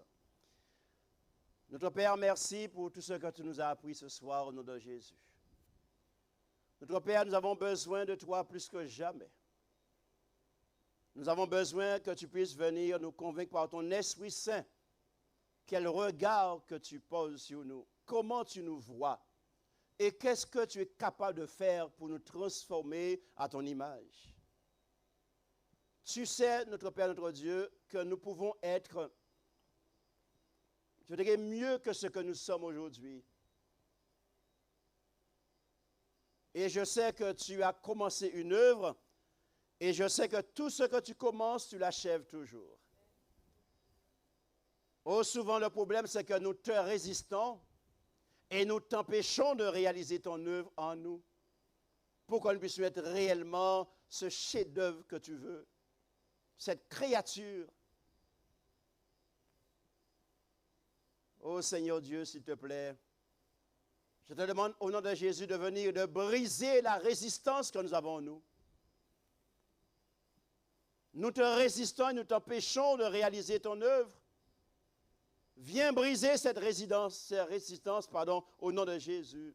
Notre Père, merci pour tout ce que tu nous as appris ce soir au nom de Jésus. Notre Père, nous avons besoin de toi plus que jamais. Nous avons besoin que tu puisses venir nous convaincre par ton Esprit Saint. Quel regard que tu poses sur nous, comment tu nous vois et qu'est-ce que tu es capable de faire pour nous transformer à ton image. Tu sais, notre Père, notre Dieu, que nous pouvons être, je dirais, mieux que ce que nous sommes aujourd'hui. Et je sais que tu as commencé une œuvre. Et je sais que tout ce que tu commences, tu l'achèves toujours. Oh, souvent le problème, c'est que nous te résistons et nous t'empêchons de réaliser ton œuvre en nous pour qu'on puisse être réellement ce chef-d'œuvre que tu veux, cette créature. Oh Seigneur Dieu, s'il te plaît, je te demande au nom de Jésus de venir, de briser la résistance que nous avons en nous. Nous te résistons et nous t'empêchons de réaliser ton œuvre. Viens briser cette résistance, au nom de Jésus.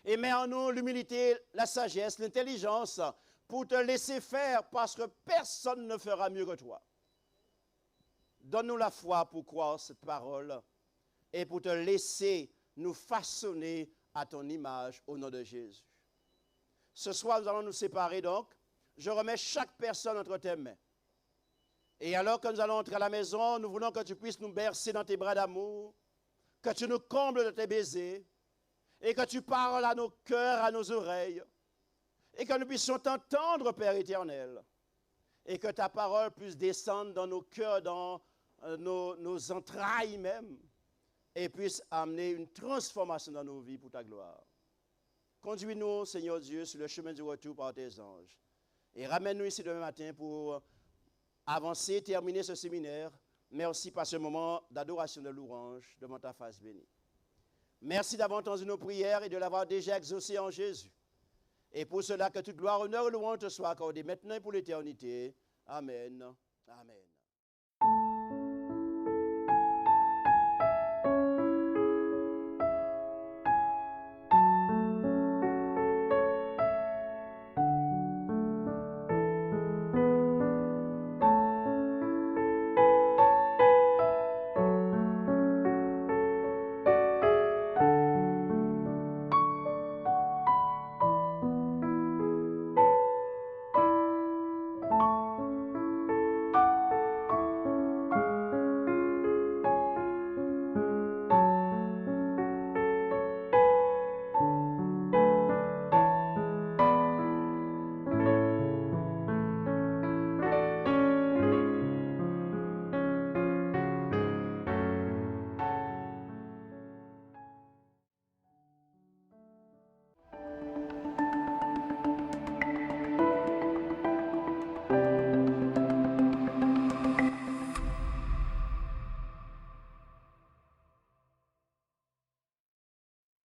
Et mets en nous l'humilité, la sagesse, l'intelligence pour te laisser faire parce que personne ne fera mieux que toi. Donne-nous la foi pour croire cette parole et pour te laisser nous façonner à ton image au nom de Jésus. Ce soir, nous allons nous séparer donc. Je remets chaque personne entre tes mains. Et alors que nous allons entrer à la maison, nous voulons que tu puisses nous bercer dans tes bras d'amour, que tu nous combles de tes baisers et que tu parles à nos cœurs, à nos oreilles, et que nous puissions t'entendre, Père éternel, et que ta parole puisse descendre dans nos cœurs, dans nos entrailles même, et puisse amener une transformation dans nos vies pour ta gloire. Conduis-nous, Seigneur Dieu, sur le chemin du retour par tes anges, et ramène-nous ici demain matin pour avancer, terminer ce séminaire. Merci par ce moment d'adoration de louange devant ta face bénie. Merci d'avoir entendu nos prières et de l'avoir déjà exaucé en Jésus. Et pour cela, que toute gloire, honneur et louange te soient accordées maintenant et pour l'éternité. Amen. Amen.